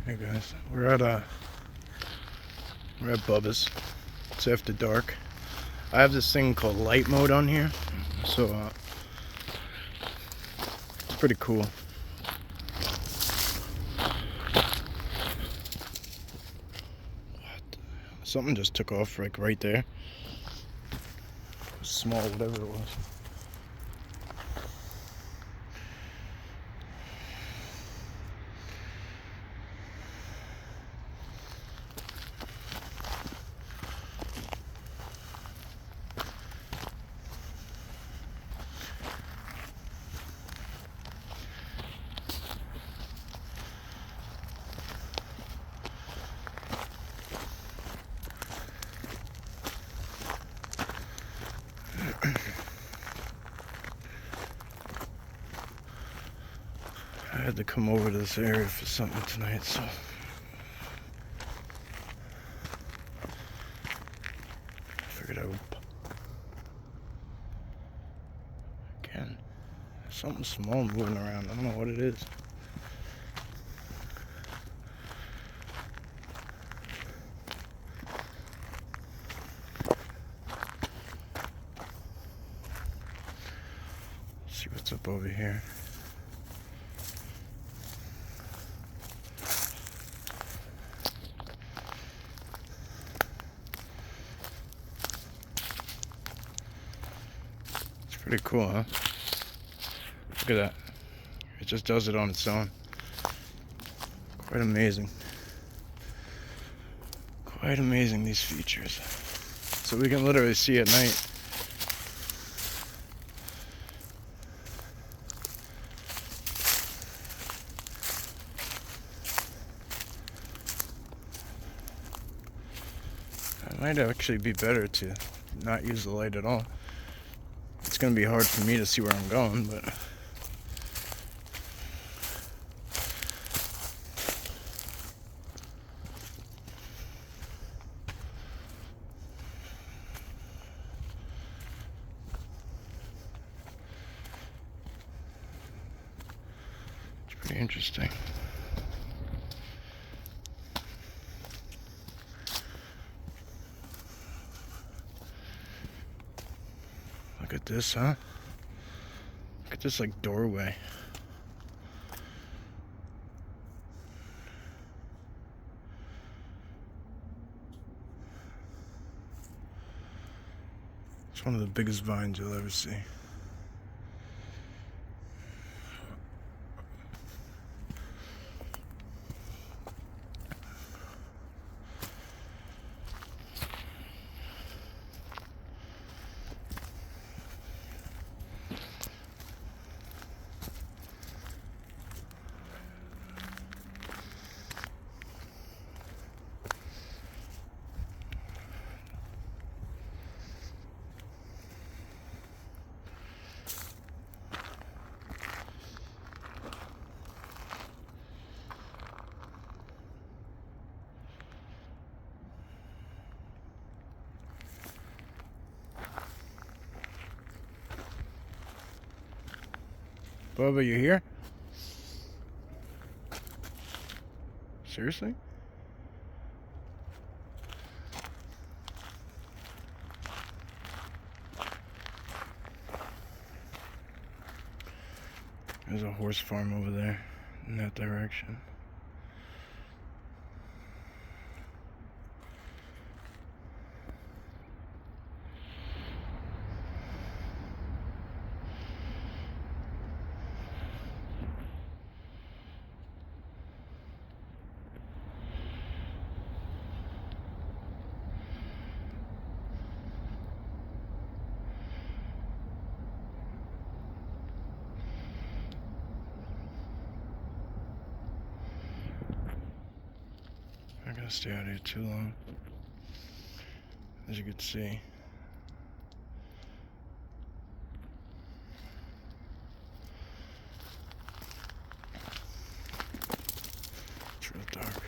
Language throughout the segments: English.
Hey guys, we're at Bubbas. It's after dark. I have this thing called light mode on here, so it's pretty cool. What? Something just took off like right there. It was small, whatever it was. I had to come over to this area for something tonight, so I figured I would. Again, there's something small moving around. I don't know what it is. Let's see what's up over here. Pretty cool, huh? Look at that. It just does it on its own. Quite amazing. Quite amazing, these features. So we can literally see at night. It might actually be better to not use the light at all. It's going to be hard for me to see where I'm going, but it's pretty interesting. Look at this, huh? Look at this, like, doorway. It's one of the biggest vines you'll ever see. Bubba, you here? Seriously? There's a horse farm over there in that direction. I'm not gonna stay out here too long, as you can see. It's real dark.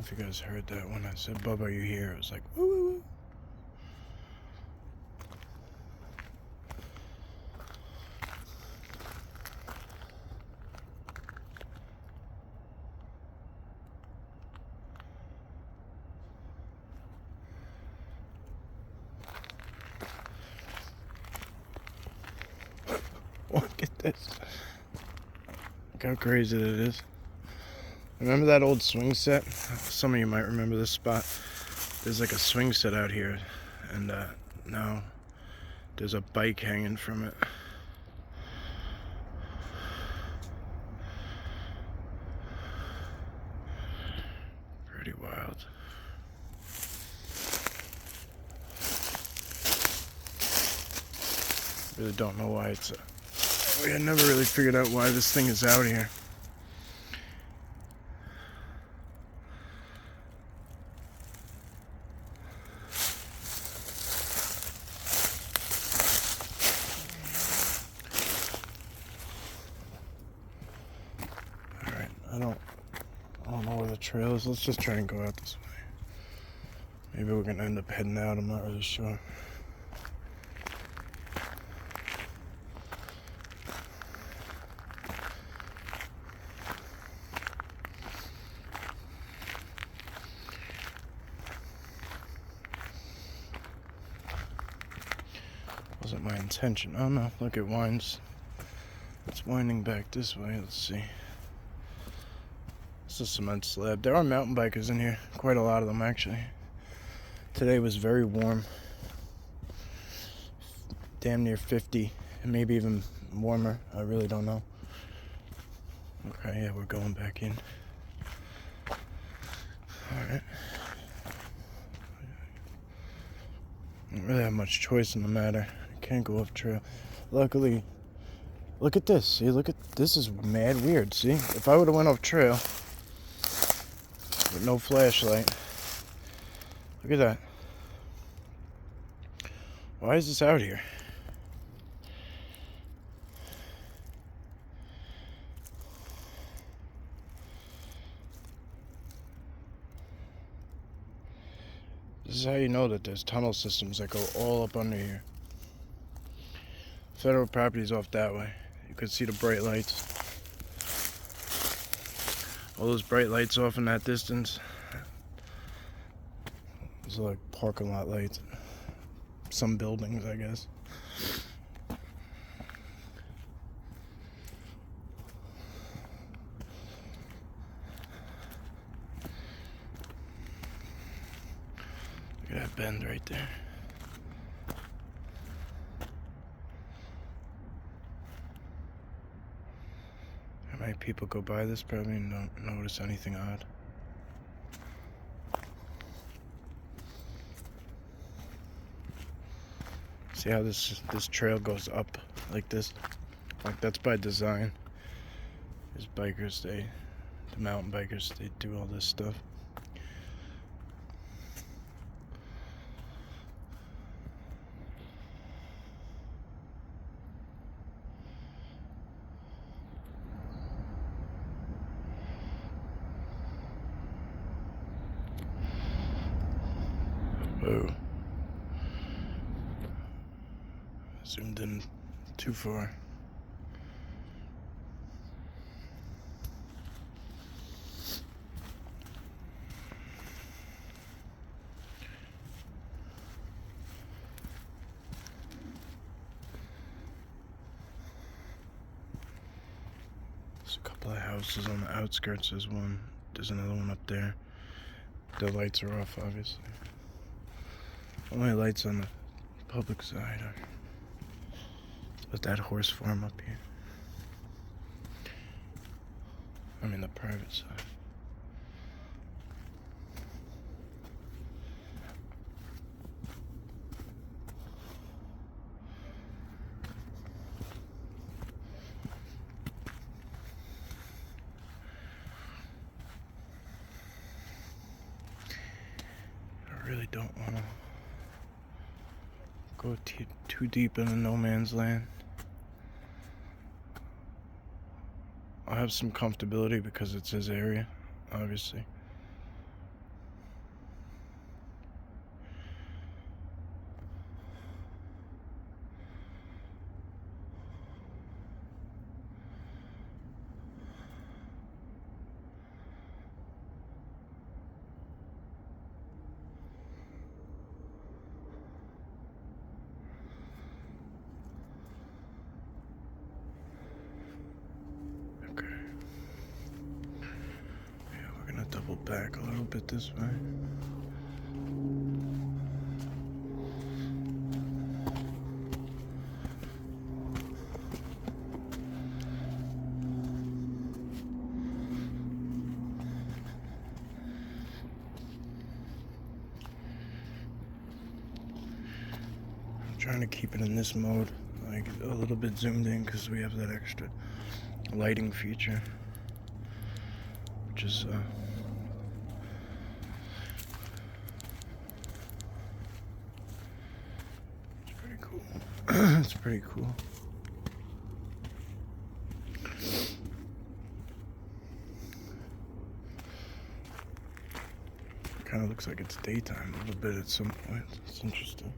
know if you guys heard that when I said, Bubba, are you here? It was like, woo, woo, woo. Look at this. Look how crazy that is. Remember that old swing set? Some of you might remember this spot. There's like a swing set out here, and now there's a bike hanging from it. Pretty wild. Really don't know why it's we had never really figured out why this thing is out here. Alright, I don't know where the trail is. Let's just try and go out this way. Maybe we're gonna end up heading out, I'm not really sure. Wasn't my intention. Oh no, look, it winds. It's winding back this way. Let's see. It's a cement slab. There are mountain bikers in here. Quite a lot of them, actually. Today was very warm. Damn near 50. And maybe even warmer. I really don't know. Okay, yeah, we're going back in. Alright. I don't really have much choice in the matter. I can't go off trail. Luckily, look at this. See, look at this is mad weird. See, if I would have went off trail with no flashlight, look at that. Why is this out here? This is how you know that there's tunnel systems that go all up under here. Federal property's off that way. You can see the bright lights. All those bright lights off in that distance. Those are like parking lot lights. Some buildings, I guess. Look at that bend right there. How many people go by this probably and don't notice anything odd? See how this trail goes up like this? Like that's by design. There's bikers, the mountain bikers, they do all this stuff. Whoa. Zoomed in too far. There's a couple of houses on the outskirts. There's one. There's another one up there. The lights are off, obviously. Only lights on the public side are with that horse farm up here. I mean the private side. I really don't want to go too deep into no man's land. I'll have some comfortability because it's his area, obviously. back a little bit this way. I'm trying to keep it in this mode, like a little bit zoomed in, because we have that extra lighting feature, which is it's pretty cool. It's pretty cool. Kind of looks like it's daytime a little bit at some point. It's interesting.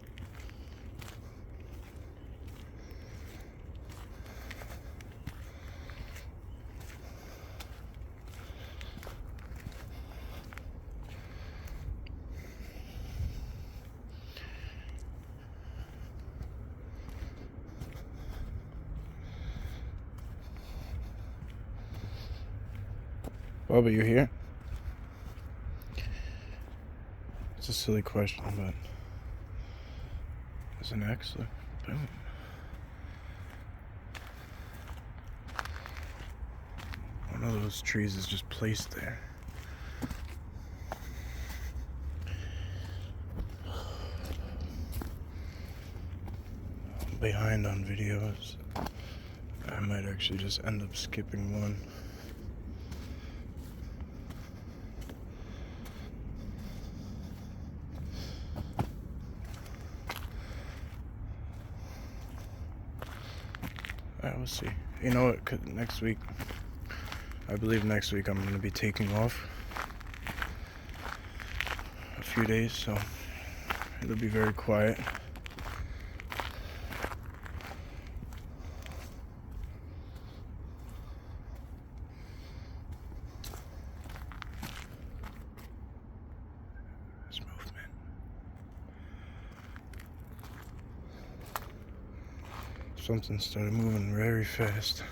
Bubba, you here? It's a silly question, but there's an X. Look, boom. One of those trees is just placed there. I'm behind on videos. I might actually just end up skipping one. Alright, we'll see. You know what? Next week, I believe next week I'm going to be taking off a few days, so it'll be very quiet. There's movement. Something started moving very fast.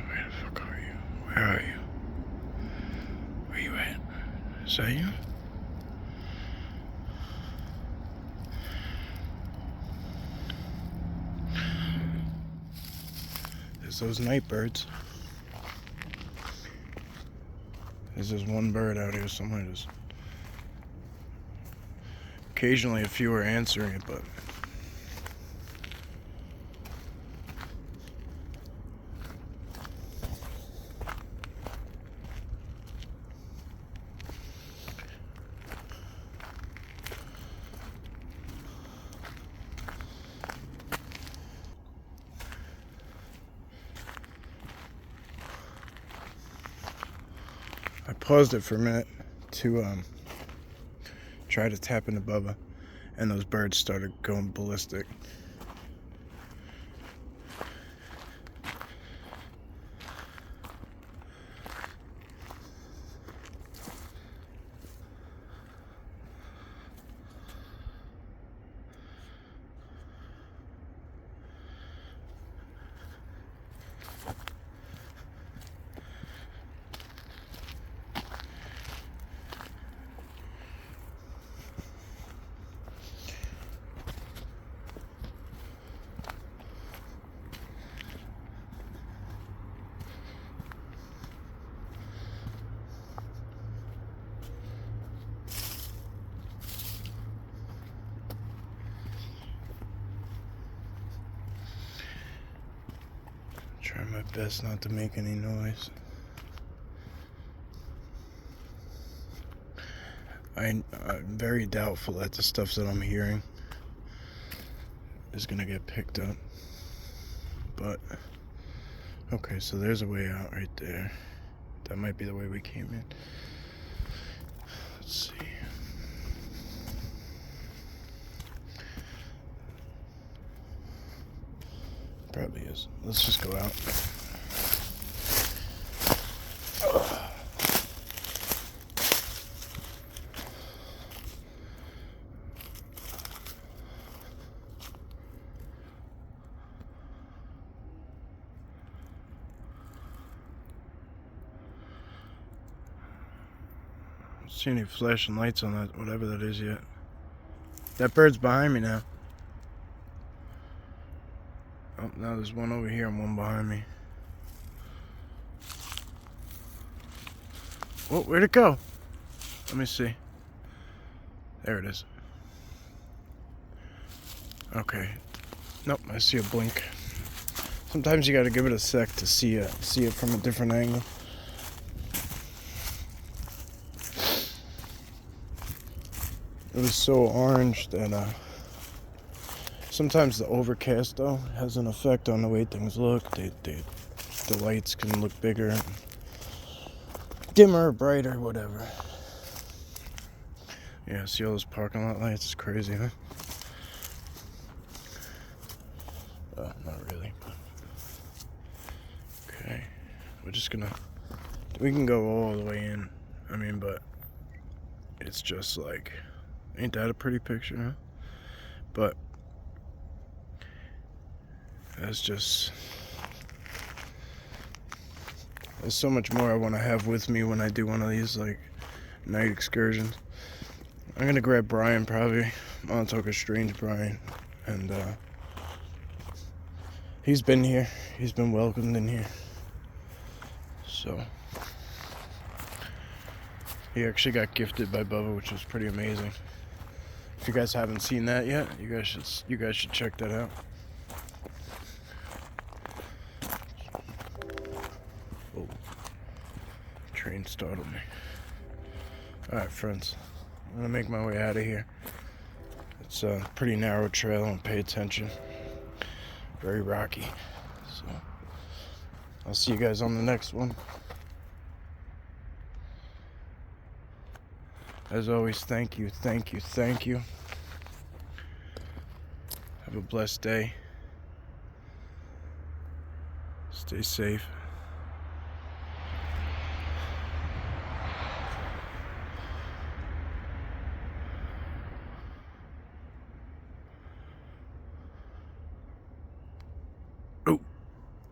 Where the fuck are you? Where are you? Where you at? Is that you? There's those night birds. There's this one bird out here somewhere. Just occasionally a few are answering it, but I paused it for a minute to try to tap into Bubba, and those birds started going ballistic. Try my best not to make any noise. I'm very doubtful that the stuff that I'm hearing is gonna get picked up. But, okay, so there's a way out right there. That might be the way we came in. Let's see. Probably is. Let's just go out. See any flashing lights on that, whatever that is yet. That bird's behind me now. Oh, now there's one over here and one behind me. Whoa, where'd it go? Let me see. There it is. Okay. Nope, I see a blink. Sometimes you gotta give it a sec to see it from a different angle. It was so orange that sometimes the overcast though has an effect on the way things look. The lights can look bigger, dimmer, brighter, whatever. Yeah, see all those parking lot lights? It's crazy, huh? Not really. Okay, we're just gonna. We can go all the way in. I mean, but it's just like, ain't that a pretty picture, huh? But that's just. There's so much more I want to have with me when I do one of these like night excursions. I'm gonna grab Brian probably. Montauk Strange Brian, and he's been here. He's been welcomed in here. So he actually got gifted by Bubba, which was pretty amazing. If you guys haven't seen that yet, you guys should check that out. Oh, train startled me. All right, friends, I'm gonna make my way out of here. It's a pretty narrow trail, and pay attention. Very rocky. So I'll see you guys on the next one. As always, thank you, thank you, thank you. Have a blessed day. Stay safe. Oh,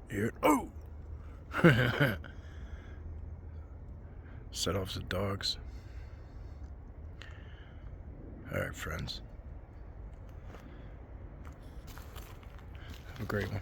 here. Oh! Set off the dogs. Alright, friends. Have a great one.